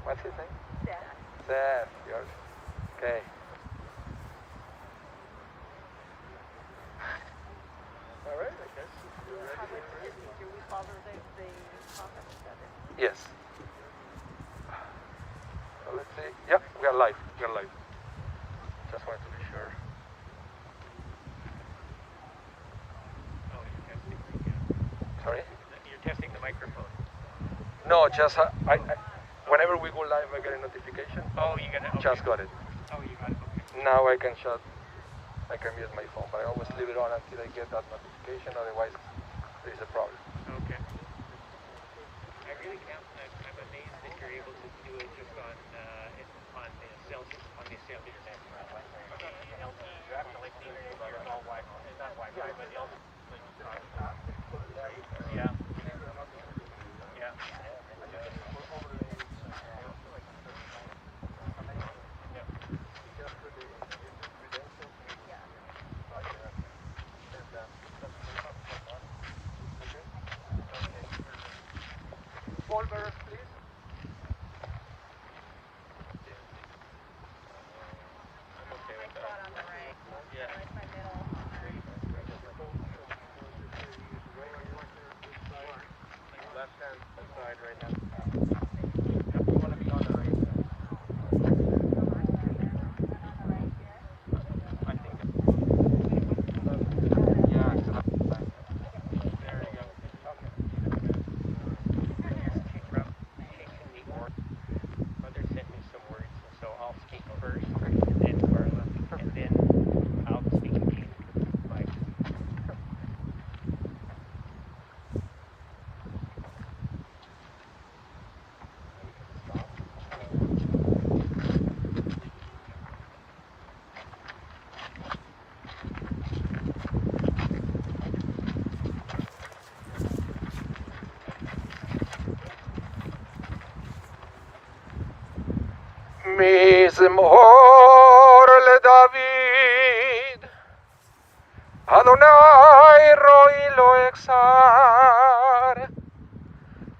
What's his name? Seth. Yours. Okay. All right, I guess. Yes. So let's see. Yeah, we are live. Just wanted to be sure. Oh, you're testing again. Sorry? You're testing the microphone. No, just whenever we go live, I get a notification. Oh, you got it. Okay. Just got it. Oh, you got it. Okay. Now I can mute my phone, but I always leave it on until I get that notification. Otherwise, there is a problem. Okay. I really can't. I'm amazed that you're able to do it just on the cell internet. You have to like you're all Wi-Fi, not Wi-Fi, but yeah. Yeah. Pulverers, please. I'm okay with that. Yeah. Left hand side right now. We want to be on the right side. I think yeah, it's left side. There you go. Mother sent me some words, so I'll speak first, and then Carla, and then I'll speak again. Mike. מזמור לדוד, אדוני רואי לא אכסר,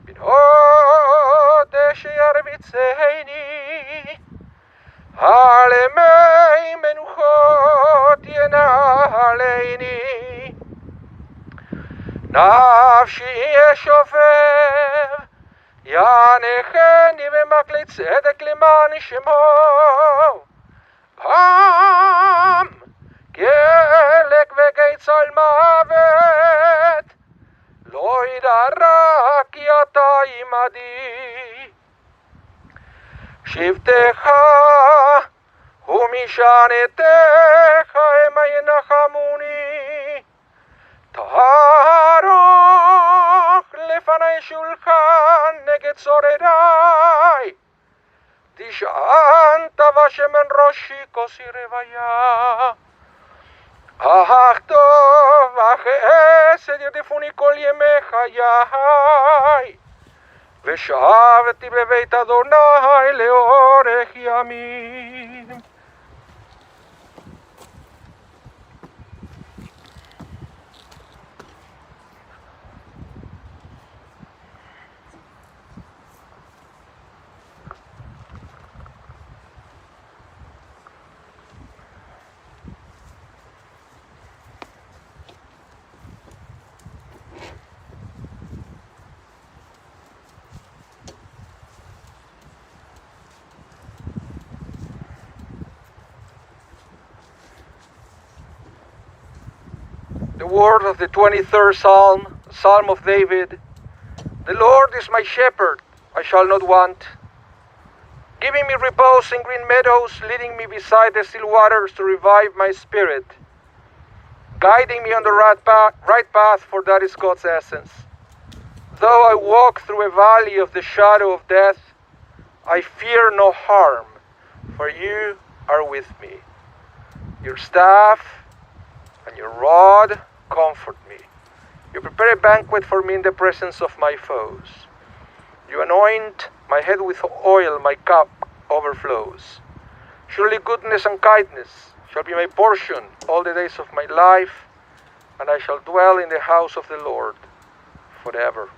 בנאות אשר ירביצני, על ימי מנוחות ינהלני, נפשי ישובב, יענכני במקלי צדק למען שמו, עם גלק וגצל מוות, לא ידע רע כי אתה עמדי. שבטך ומשענתך המה ינחמוני, תערוך לפני שולחן נגד צורריי, תשענת בשמן ראשי כוסי רוויה. אך טוב וחסד ירדפוני כל ימי חיי, ושבתי בבית אדוני לאורך ימים. The word of the 23rd Psalm, Psalm of David. The Lord is my shepherd, I shall not want. Giving me repose in green meadows, leading me beside the still waters to revive my spirit. Guiding me on the right path, for that is God's essence. Though I walk through a valley of the shadow of death, I fear no harm, for you are with me. Your staff and your rod comfort me. You prepare a banquet for me in the presence of my foes. You anoint my head with oil, my cup overflows. Surely goodness and kindness shall be my portion all the days of my life, and I shall dwell in the house of the Lord forever.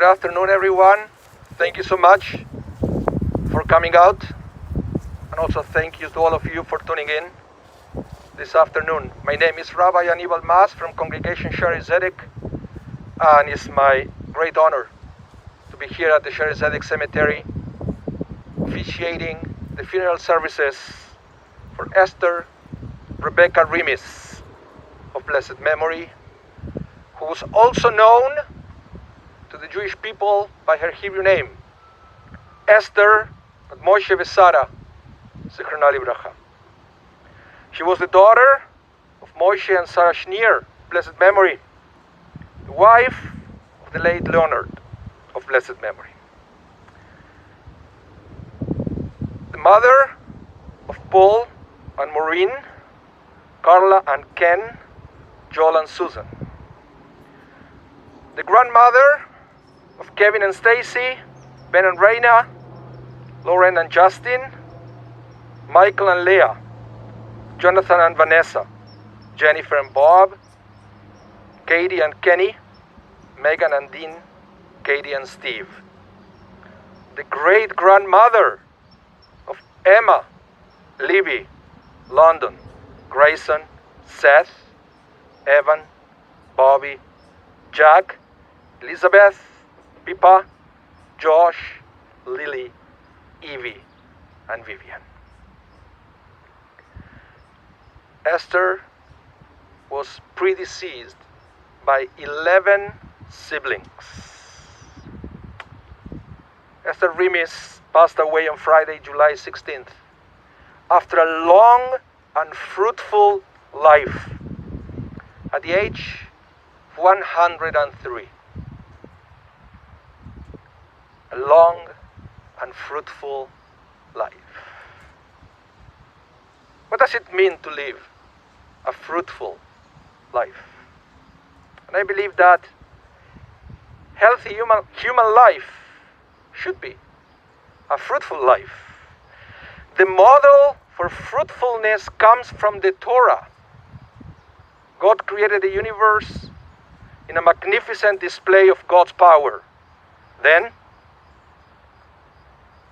Good afternoon, everyone. Thank you so much for coming out. And also thank you to all of you for tuning in this afternoon. My name is Rabbi Anibal Mas from Congregation Shari Zedek, and it's my great honor to be here at the Shari Zedek Cemetery officiating the funeral services for Esther Rebecca Remis of blessed memory, who was also known to the Jewish people by her Hebrew name, Esther Moshe Vesara, Zichronah Livracha. She was the daughter of Moshe and Sarah Schneer, blessed memory, the wife of the late Leonard of blessed memory, the mother of Paul and Maureen, Carla and Ken, Joel and Susan, the grandmother of Kevin and Stacy, Ben and Reina, Lauren and Justin, Michael and Leah, Jonathan and Vanessa, Jennifer and Bob, Katie and Kenny, Megan and Dean, Katie and Steve, the great-grandmother of Emma, Libby, London, Grayson, Seth, Evan, Bobby, Jack, Elizabeth, Pippa, Josh, Lily, Evie, and Vivian. Esther was predeceased by 11 siblings. Esther Remis passed away on Friday, July 16th, after a long and fruitful life at the age of 103. A long and fruitful life. What does it mean to live a fruitful life? And I believe that healthy human life should be a fruitful life. The model for fruitfulness comes from the Torah. God created the universe in a magnificent display of God's power. Then,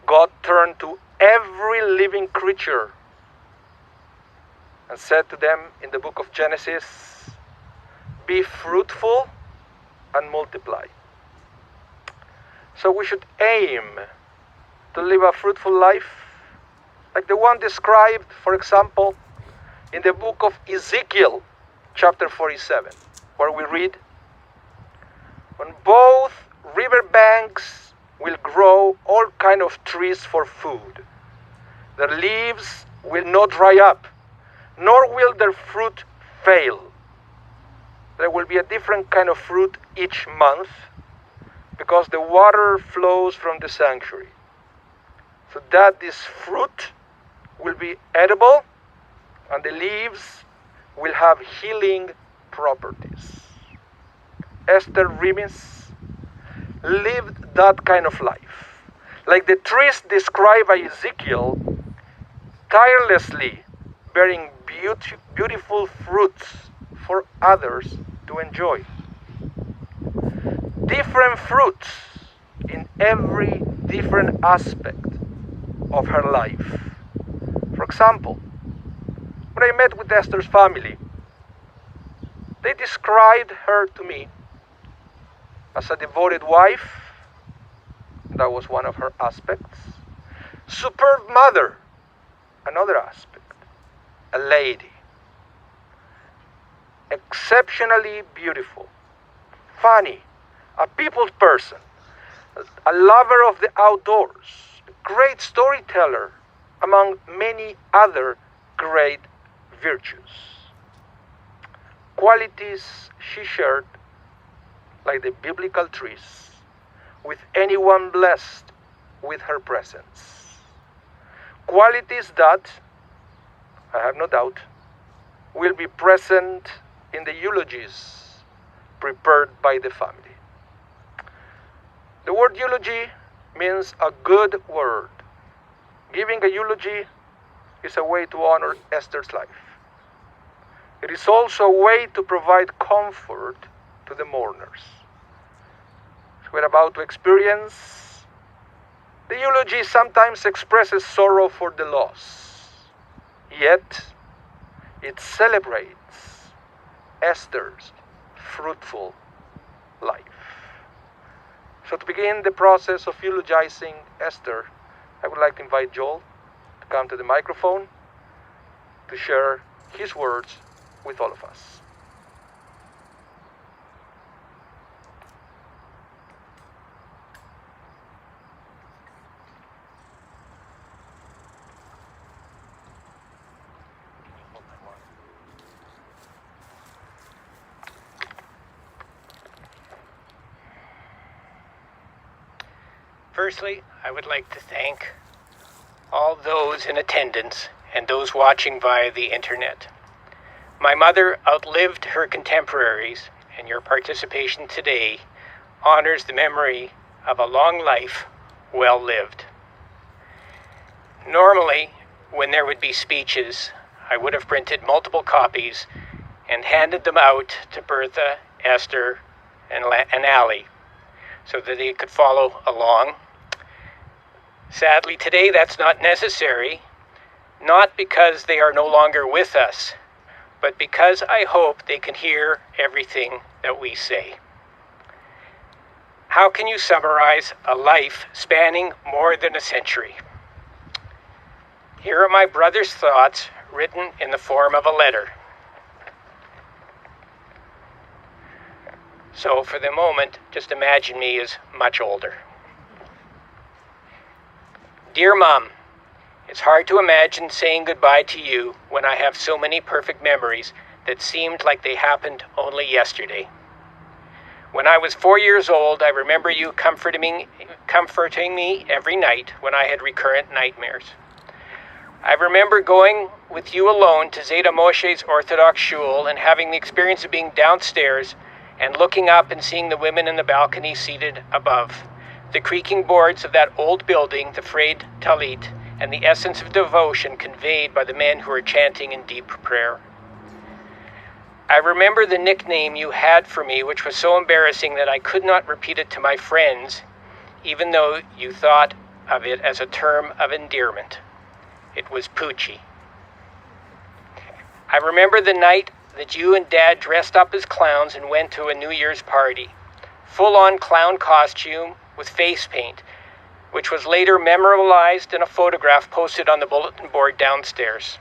God turned to every living creature and said to them in the book of Genesis, "Be fruitful and multiply." So we should aim to live a fruitful life, like the one described, for example, in the book of Ezekiel, chapter 47, where we read, "On both river banks will grow all kind of trees for food. Their leaves will not dry up, nor will their fruit fail. There will be a different kind of fruit each month, because the water flows from the sanctuary, so that this fruit will be edible, and the leaves will have healing properties." Esther Remis lived that kind of life, like the trees described by Ezekiel, tirelessly bearing beautiful fruits for others to enjoy. Different fruits in every different aspect of her life. For example, when I met with Esther's family, they described her to me as a devoted wife. That was one of her aspects. Superb mother, another aspect. A lady. Exceptionally beautiful. Funny. A people's person. A lover of the outdoors. A great storyteller, among many other great virtues. Qualities she shared, like the biblical trees, with anyone blessed with her presence. Qualities that, I have no doubt, will be present in the eulogies prepared by the family. The word eulogy means a good word. Giving a eulogy is a way to honor Esther's life. It is also a way to provide comfort to the mourners. we're about to experience, the eulogy sometimes expresses sorrow for the loss, yet it celebrates Esther's fruitful life. So to begin the process of eulogizing Esther, I would like to invite Joel to come to the microphone to share his words with all of us. Firstly, I would like to thank all those in attendance and those watching via the internet. My mother outlived her contemporaries, and your participation today honors the memory of a long life well lived. Normally, when there would be speeches, I would have printed multiple copies and handed them out to Bertha, Esther, and Allie so that they could follow along. Sadly, today that's not necessary, not because they are no longer with us, but because I hope they can hear everything that we say. How can you summarize a life spanning more than a century? Here are my brother's thoughts written in the form of a letter. So for the moment, just imagine me as much older. Dear Mom, it's hard to imagine saying goodbye to you when I have so many perfect memories that seemed like they happened only yesterday. When I was 4 years old, I remember you comforting me every night when I had recurrent nightmares. I remember going with you alone to Zeta Moshe's Orthodox shul and having the experience of being downstairs and looking up and seeing the women in the balcony seated above. The creaking boards of that old building, the frayed talit, and the essence of devotion conveyed by the men who were chanting in deep prayer. I remember the nickname you had for me, which was so embarrassing that I could not repeat it to my friends, even though you thought of it as a term of endearment. It was Poochie. I remember the night that you and Dad dressed up as clowns and went to a New Year's party. Full-on clown costume with face paint, which was later memorialized in a photograph posted on the bulletin board downstairs.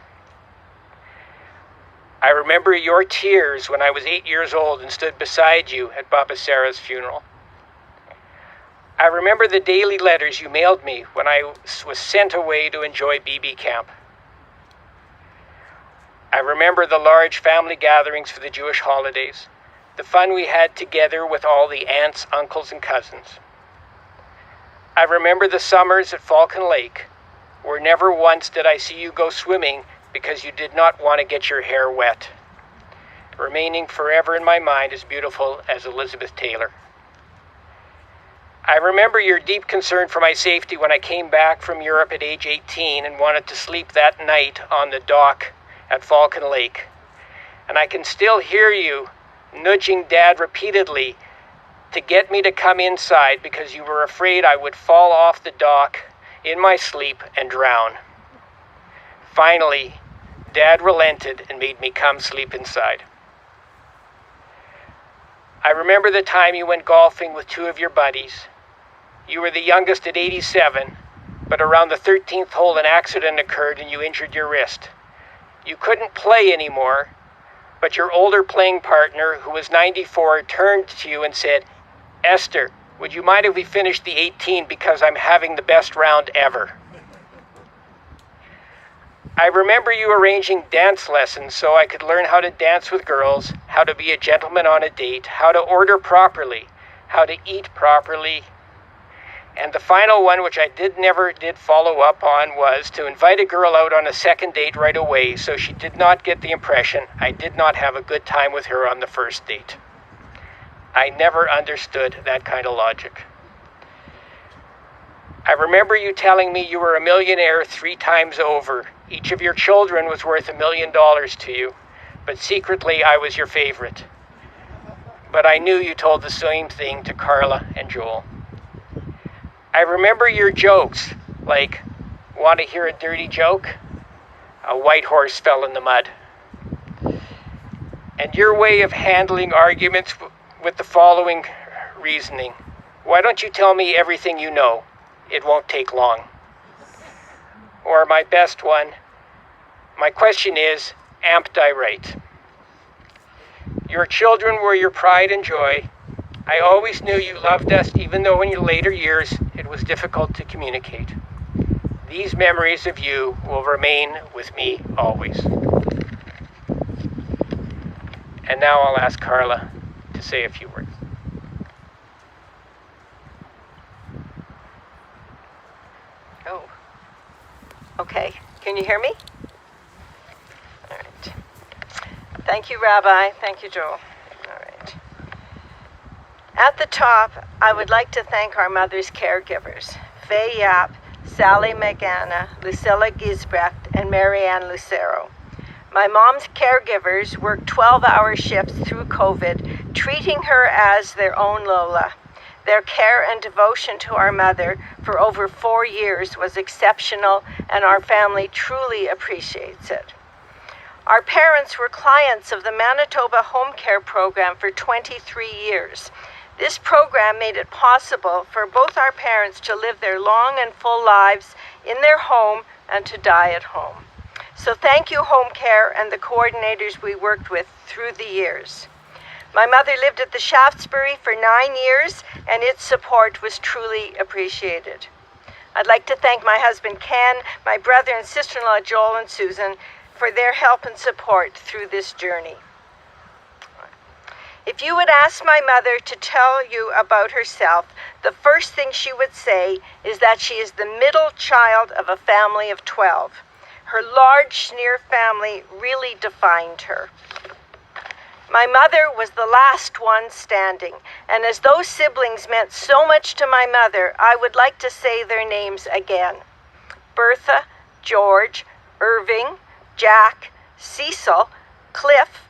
I remember your tears when I was 8 years old and stood beside you at Baba Sarah's funeral. I remember the daily letters you mailed me when I was sent away to enjoy BB camp. I remember the large family gatherings for the Jewish holidays, the fun we had together with all the aunts, uncles, and cousins. I remember the summers at Falcon Lake, where never once did I see you go swimming because you did not want to get your hair wet, remaining forever in my mind as beautiful as Elizabeth Taylor. I remember your deep concern for my safety when I came back from Europe at age 18 and wanted to sleep that night on the dock at Falcon Lake. And I can still hear you nudging Dad repeatedly to get me to come inside because you were afraid I would fall off the dock in my sleep and drown. Finally, Dad relented and made me come sleep inside. I remember the time you went golfing with two of your buddies. You were the youngest at 87, but around the 13th hole an accident occurred and you injured your wrist. You couldn't play anymore, but your older playing partner, who was 94, turned to you and said, "Esther, would you mind if we finish the 18 because I'm having the best round ever?" I remember you arranging dance lessons so I could learn how to dance with girls, how to be a gentleman on a date, how to order properly, how to eat properly. And the final one, which I never did follow up on, was to invite a girl out on a second date right away so she did not get the impression I did not have a good time with her on the first date. I never understood that kind of logic. I remember you telling me you were a millionaire 3 times over. Each of your children was worth $1 million to you, but secretly I was your favorite. but I knew you told the same thing to Carla and Joel. I remember your jokes, like, want to hear a dirty joke? A white horse fell in the mud. And your way of handling arguments with the following reasoning. Why don't you tell me everything you know? It won't take long. Or my best one, my question is, amped I right? Your children were your pride and joy. I always knew you loved us, even though in your later years it was difficult to communicate. These memories of you will remain with me always. And now I'll ask Carla to say a few words. Oh, okay. Can you hear me? All right. Thank you, Rabbi. Thank you, Joel. All right. At the top, I would like to thank our mother's caregivers, Faye Yap, Sally Magana, Lucilla Gisbrecht, and Marianne Lucero. My mom's caregivers worked 12-hour shifts through COVID, treating her as their own Lola. Their care and devotion to our mother for over 4 years was exceptional, and our family truly appreciates it. Our parents were clients of the Manitoba Home Care Program for 23 years. This program made it possible for both our parents to live their long and full lives in their home and to die at home. So thank you, Home Care, and the coordinators we worked with through the years. My mother lived at the Shaftesbury for 9 years, and its support was truly appreciated. I'd like to thank my husband Ken, my brother and sister-in-law Joel and Susan for their help and support through this journey. If you would ask my mother to tell you about herself, the first thing she would say is that she is the middle child of a family of 12. Her large Schneer family really defined her. My mother was the last one standing, and as those siblings meant so much to my mother, I would like to say their names again. Bertha, George, Irving, Jack, Cecil, Cliff,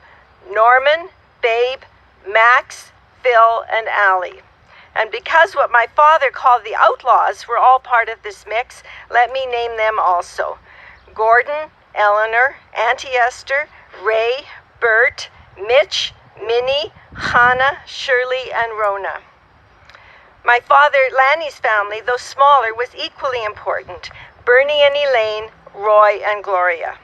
Norman, Babe, Max, Phil, and Allie. And because what my father called the outlaws were all part of this mix, let me name them also. Gordon, Eleanor, Auntie Esther, Ray, Bert, Mitch, Minnie, Hannah, Shirley, and Rona. My father, Lanny's family, though smaller, was equally important. Bernie and Elaine, Roy, and Gloria.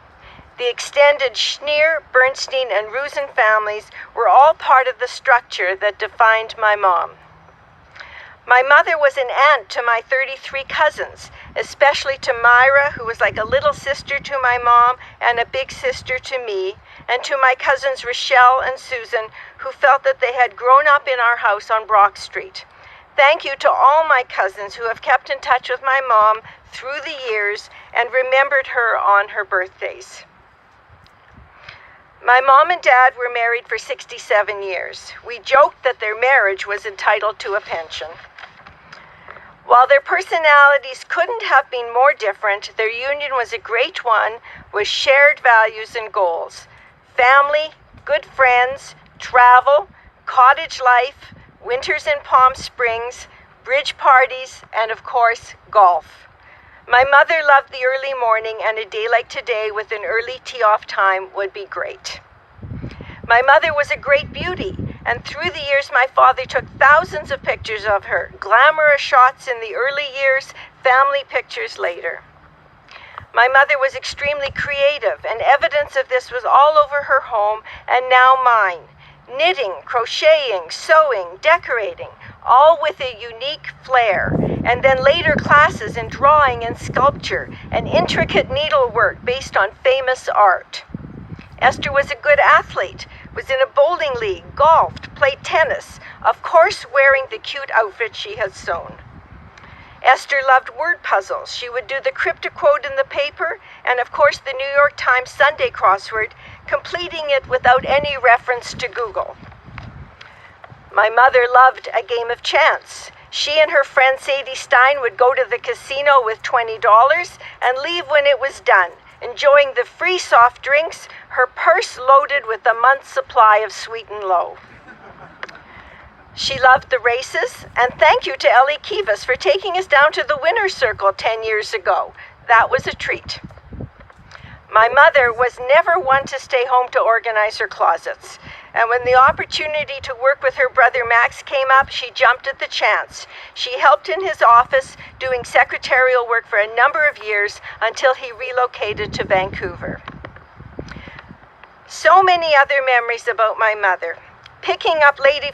The extended Schneer, Bernstein, and Rusin families were all part of the structure that defined my mom. My mother was an aunt to my 33 cousins, especially to Myra, who was like a little sister to my mom and a big sister to me, and to my cousins Rochelle and Susan, who felt that they had grown up in our house on Brock Street. Thank you to all my cousins who have kept in touch with my mom through the years and remembered her on her birthdays. My mom and dad were married for 67 years. We joked that their marriage was entitled to a pension. While their personalities couldn't have been more different, their union was a great one with shared values and goals. Family, good friends, travel, cottage life, winters in Palm Springs, bridge parties, and of course, golf. My mother loved the early morning, and a day like today with an early tee-off time would be great. My mother was a great beauty, and through the years my father took thousands of pictures of her, glamorous shots in the early years, family pictures later. My mother was extremely creative, and evidence of this was all over her home and now mine. Knitting, crocheting, sewing, decorating, all with a unique flair, and then later classes in drawing and sculpture and intricate needlework based on famous art. Esther was a good athlete, was in a bowling league, golfed, played tennis, of course wearing the cute outfit she had sewn. Esther loved word puzzles. She would do the cryptoquote in the paper and of course the New York Times Sunday crossword, completing it without any reference to Google. My mother loved a game of chance. She and her friend Sadie Stein would go to the casino with $20 and leave when it was done, enjoying the free soft drinks, her purse loaded with a month's supply of Sweet and Low. She loved the races, and thank you to Ellie Kivas for taking us down to the winner's circle 10 years ago. That was a treat. My mother was never one to stay home to organize her closets, and when the opportunity to work with her brother Max came up, she jumped at the chance. She helped in his office, doing secretarial work for a number of years until he relocated to Vancouver. So many other memories about my mother. Picking up Lady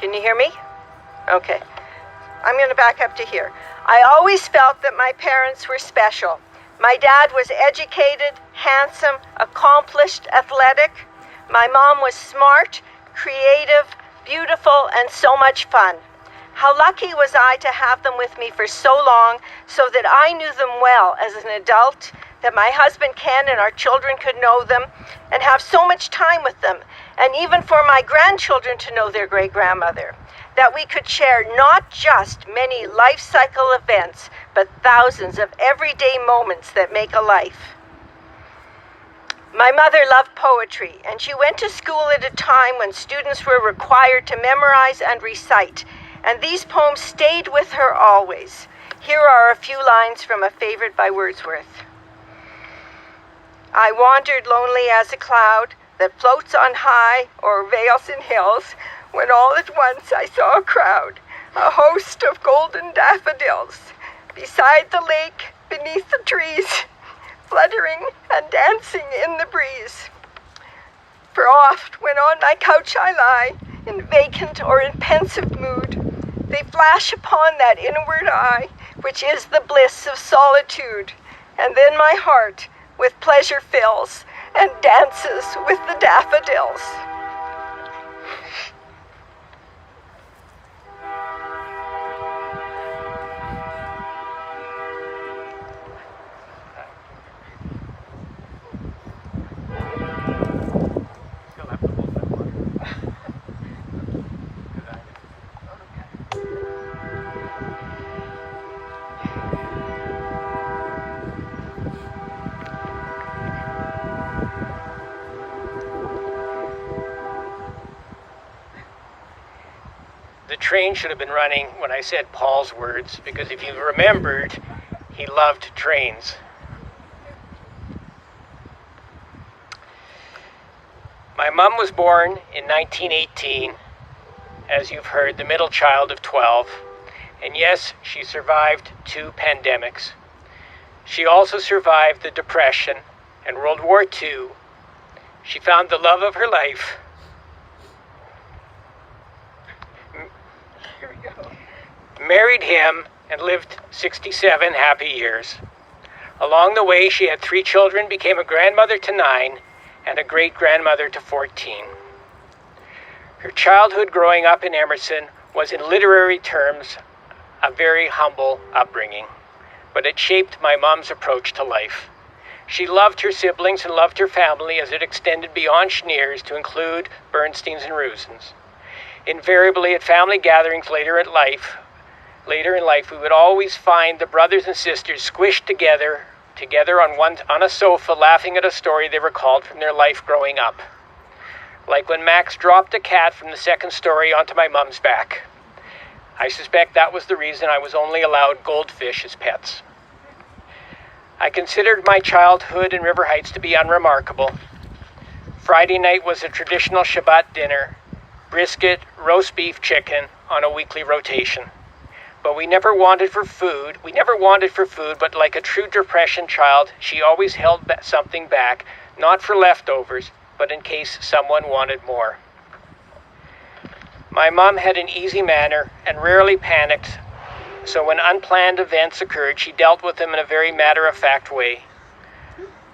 Can you hear me? Okay. I'm going to back up to here. I always felt that my parents were special. My dad was educated, handsome, accomplished, athletic. My mom was smart, creative, beautiful, and so much fun. How lucky was I to have them with me for so long, so that I knew them well as an adult, that my husband Ken and our children could know them and have so much time with them, and even for my grandchildren to know their great-grandmother, that we could share not just many life cycle events, but thousands of everyday moments that make a life. My mother loved poetry, and she went to school at a time when students were required to memorize and recite, and these poems stayed with her always. Here are a few lines from a favorite by Wordsworth. I wandered lonely as a cloud that floats on high or veils in hills, when all at once I saw a crowd, a host of golden daffodils, beside the lake, beneath the trees, fluttering and dancing in the breeze. For oft, when on my couch I lie, in vacant or in pensive mood, they flash upon that inward eye, which is the bliss of solitude, and then my heart with pleasure fills, and dances with the daffodils. Still have to hold that water. The train should have been running when I said Paul's words, because if you remembered, he loved trains. My mom was born in 1918, as you've heard, the middle child of 12. And yes, she survived 2 pandemics. She also survived the Depression and World War II. She found the love of her life. Here we go. Married him and lived 67 happy years. Along the way, she had 3 children, became a grandmother to 9, and a great-grandmother to 14. Her childhood growing up in Emerson was, in literary terms, a very humble upbringing. but it shaped my mom's approach to life. She loved her siblings and loved her family as it extended beyond Schneers to include Bernsteins and Rusens. Invariably at family gatherings later in life, we would always find the brothers and sisters squished together on a sofa, laughing at a story they recalled from their life growing up. Like when Max dropped a cat from the second story onto my mom's back. I suspect that was the reason I was only allowed goldfish as pets. I considered my childhood in River Heights to be unremarkable. Friday night was a traditional Shabbat dinner, brisket, roast beef, chicken on a weekly rotation. But we never wanted for food, but like a true Depression child, she always held something back, not for leftovers, but in case someone wanted more. My mom had an easy manner and rarely panicked, so when unplanned events occurred, she dealt with them in a very matter-of-fact way.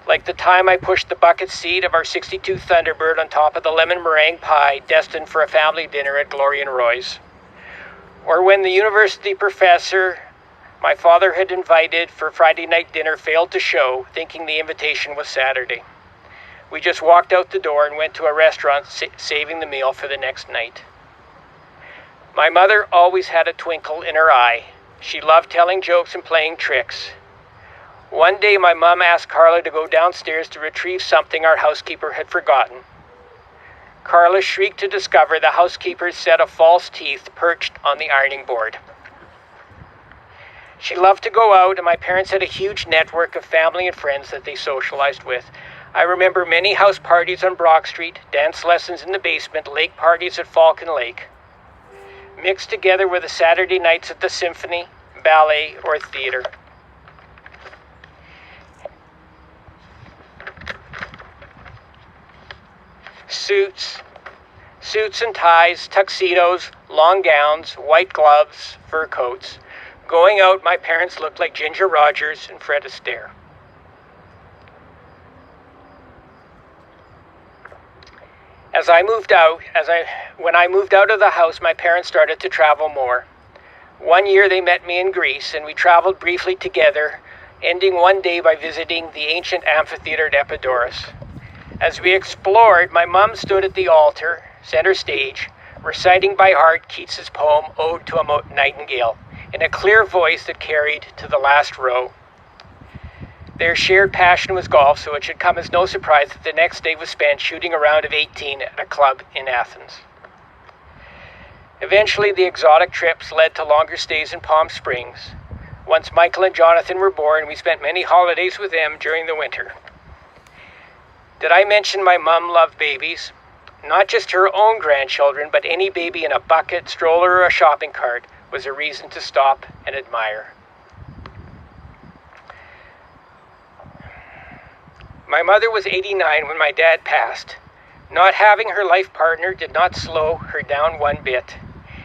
Like the time I pushed the bucket seat of our 62 Thunderbird on top of the lemon meringue pie destined for a family dinner at Gloria and Roy's. Or when the university professor my father had invited for Friday night dinner failed to show, thinking the invitation was Saturday. We just walked out the door and went to a restaurant, saving the meal for the next night. My mother always had a twinkle in her eye. She loved telling jokes and playing tricks. One day my mom asked Carla to go downstairs to retrieve something our housekeeper had forgotten. Carla shrieked to discover the housekeeper's set of false teeth perched on the ironing board. She loved to go out, and my parents had a huge network of family and friends that they socialized with. I remember many house parties on Brock Street, dance lessons in the basement, lake parties at Falcon Lake, mixed together with the Saturday nights at the symphony, ballet, or theater. Suits and ties, tuxedos, long gowns, white gloves, fur coats. Going out, my parents looked like Ginger Rogers and Fred Astaire. When I moved out of the house, my parents started to travel more. One year they met me in Greece, and we traveled briefly together, ending one day by visiting the ancient amphitheater at Epidaurus. As we explored, my mom stood at the altar, center stage, reciting by heart Keats's poem Ode to a Nightingale, in a clear voice that carried to the last row. Their shared passion was golf, so it should come as no surprise that the next day was spent shooting a round of 18 at a club in Athens. Eventually, the exotic trips led to longer stays in Palm Springs. Once Michael and Jonathan were born, we spent many holidays with them during the winter. Did I mention my mom loved babies? Not just her own grandchildren, but any baby in a bucket, stroller, or a shopping cart was a reason to stop and admire. My mother was 89 when my dad passed. Not having her life partner did not slow her down one bit.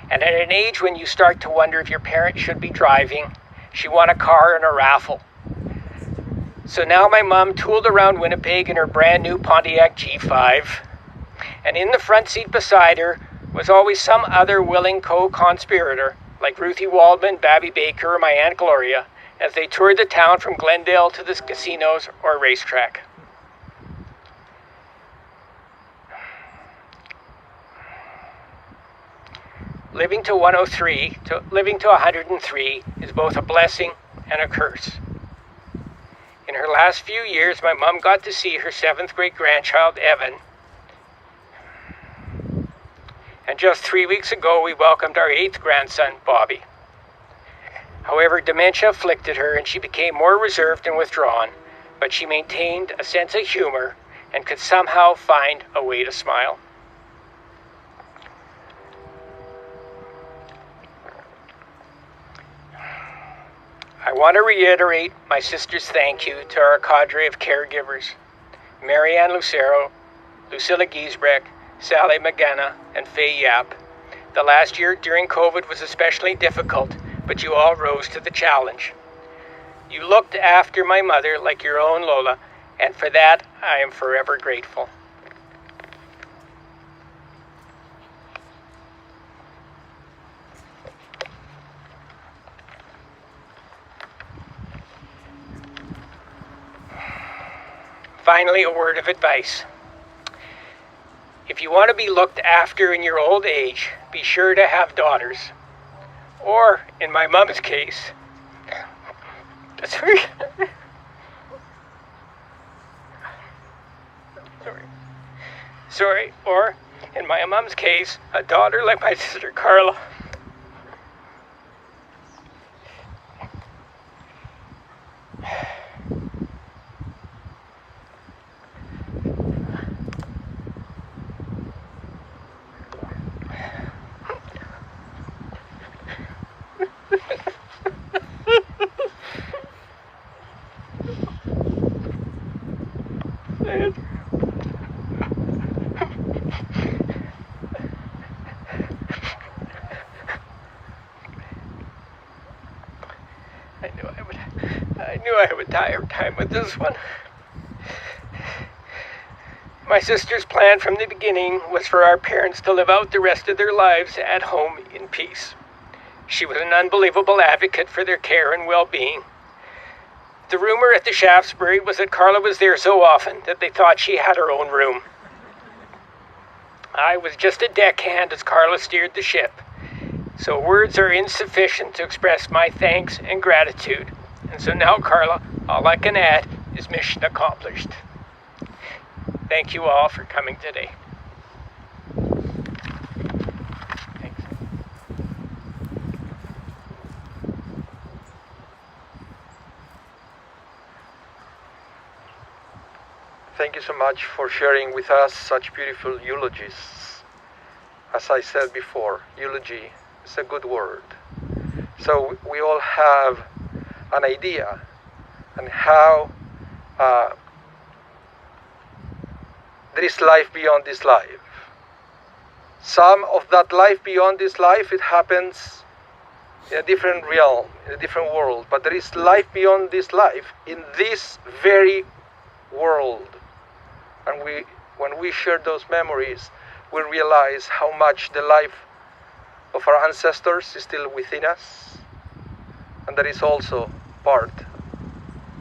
And at an age when you start to wonder if your parent should be driving, she won a car in a raffle. So now my mom tooled around Winnipeg in her brand new Pontiac G5. And in the front seat beside her was always some other willing co-conspirator, like Ruthie Waldman, Babby Baker, or my Aunt Gloria, as they toured the town from Glendale to the casinos or racetrack. Living to 103 is both a blessing and a curse. In her last few years, my mom got to see her 7th grade grandchild, Evan. And just 3 weeks ago, we welcomed our 8th grandson, Bobby. However, dementia afflicted her and she became more reserved and withdrawn, but she maintained a sense of humor and could somehow find a way to smile. I want to reiterate my sister's thank you to our cadre of caregivers, Marianne Lucero, Lucilla Giesbrecht, Sally McGanna, and Faye Yap. The last year during COVID was especially difficult, but you all rose to the challenge. You looked after my mother like your own Lola, and for that I am forever grateful. Finally, a word of advice. If you want to be looked after in your old age, be sure to have daughters. Or, in my mom's case, sorry. Sorry, or, in my mom's case, a daughter like my sister Carla. I knew I would die every time with this one. My sister's plan from the beginning was for our parents to live out the rest of their lives at home in peace. She was an unbelievable advocate for their care and well-being. The rumor at the Shaftesbury was that Carla was there so often that they thought she had her own room. I was just a deckhand as Carla steered the ship, so words are insufficient to express my thanks and gratitude. And so now, Carla, all I can add is mission accomplished. Thank you all for coming today. Thanks. Thank you so much for sharing with us such beautiful eulogies. As I said before, eulogy is a good word. So we all have an idea on how there is life beyond this life. Some of that life beyond this life, it happens in a different realm, in a different world. But there is life beyond this life, in this very world. And when we share those memories, we realize how much the life of our ancestors is still within us. And that is also part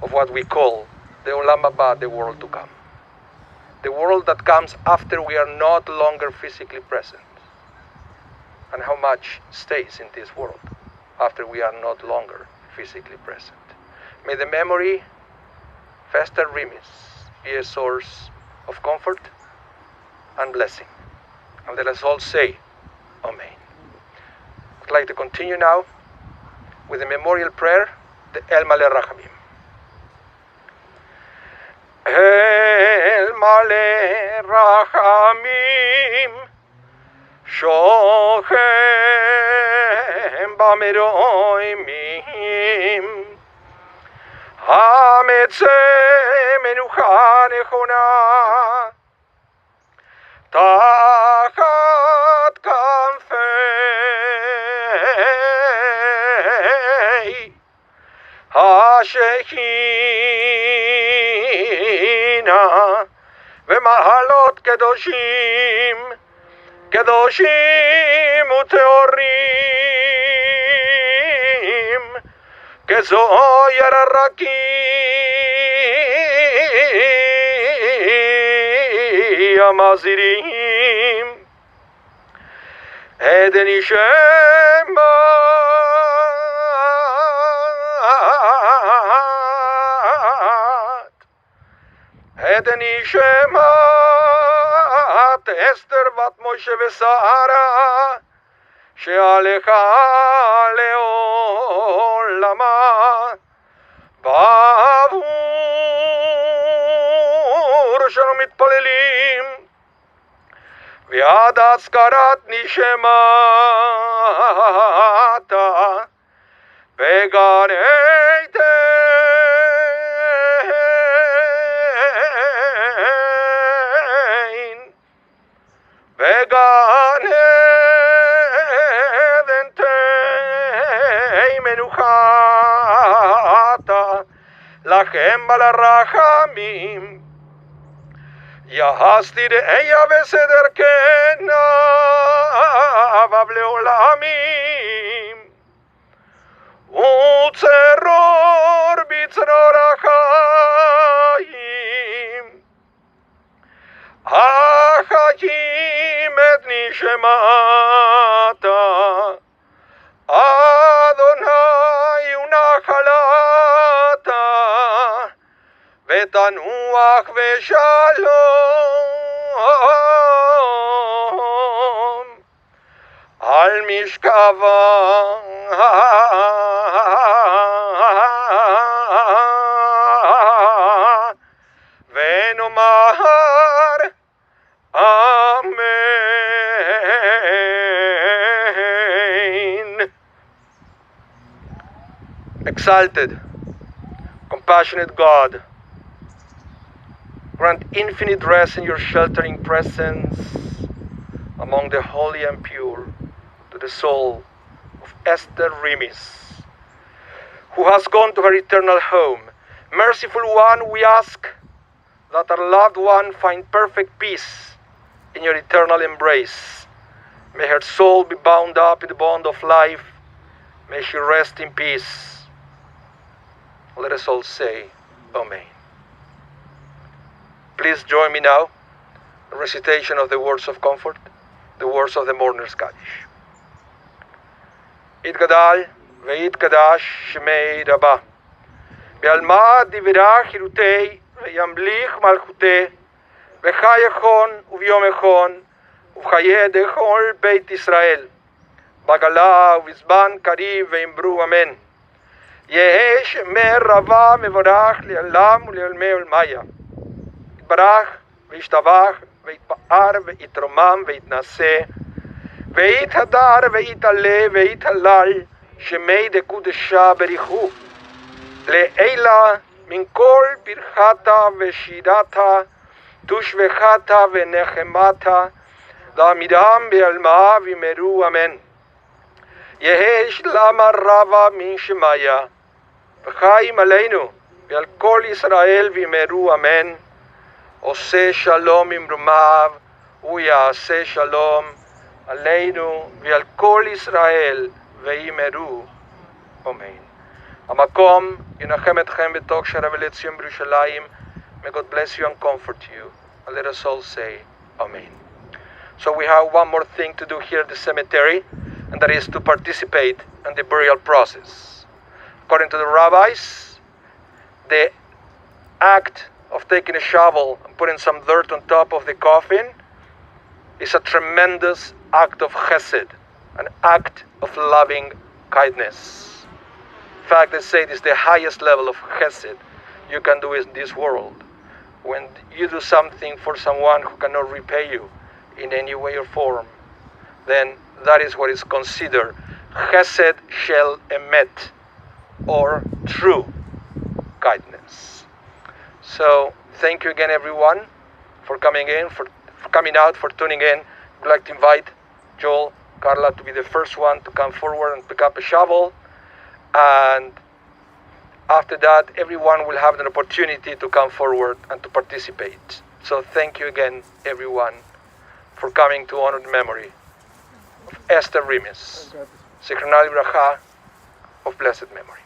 of what we call the Olam Haba, the world to come. The world that comes after we are not longer physically present. And how much stays in this world after we are not longer physically present. May the memory of Esther Remis be a source of comfort and blessing. And let us all say, Amen. I'd like to continue now with the memorial prayer, the El Maleh Rachamim. El Maleh Rachamim, Shochem Bameroimim, Hametze Menucha Nechona, Tachat Kanfei HaShechina V'Mahalot Kedoshim Kedoshim Uteorim Kezoyar Araki Amazirim Eden Ishema Eden Ishemat Esther Bat Moshe Vesara Shealecha Leolama Bavur Shanu Mitpalelim V'ad Azkarat Nishemata Vegan Eitein Vegan Edentei Menuchata Lachem Balarachamim Yahastir Eya Veseder Kena Vavleolamim Utzeror Bitzror Achayim שמעת אדוני ונחלת ותנוח ושלום על משכבה ונאמר Amen. Exalted, compassionate God, grant infinite rest in your sheltering presence among the holy and pure to the soul of Esther Remis, who has gone to her eternal home. Merciful One, we ask that our loved one find perfect peace in your eternal embrace. May her soul be bound up in the bond of life. May she rest in peace. Let us all say, Amen. Please join me now in the recitation of the words of comfort, the words of the mourner's Kaddish. Itgadal ve'itgadash shemei Rabbah be'alma divrach hirutei ve'yamlich malchutei ve'chai echon u'v'yom echon u'v'chayeh dechol Beit Israel b'gala u'v'zman kariv ve'imbru amen. יהא שמי רבה מבורך לעולם ולעולמי עולמיה. יתברך וישתבח ויתפאר ויתרומם ויתנשא ויתהדר ויתעלה ויתהלל שמי דקודשה בריחו. לעילה מן כל ברכתה ושירתה תושבחתה ונחמתה לעמידם בעלמה וימרו אמן. יהא שלמה רבה מן שמיה וחיים עלינו ועל כל ישראל וימרו אמן. עושה שלום ממרומיו ויעשה שלום עלינו ועל כל ישראל וימרו אמן. המקום ינחם אתכם בתוך שערי ציון בירושלים. May God bless you and comfort you. And let us all say Amen. So we have one more thing to do here at the cemetery, and that is to participate in the burial process. According to the rabbis, the act of taking a shovel and putting some dirt on top of the coffin is a tremendous act of chesed, an act of loving kindness. In fact, they say it is the highest level of chesed you can do in this world. When you do something for someone who cannot repay you in any way or form, then that is what is considered chesed shel emet, or true kindness. So thank you again, everyone, for coming in, for coming out, for tuning in. I'd like to invite Joel, Carla to be the first one to come forward and pick up a shovel, and after that everyone will have an opportunity to come forward and to participate. So thank you again, everyone, for coming to honor the memory of Esther Remis, Zichronah Livracha, of blessed memory.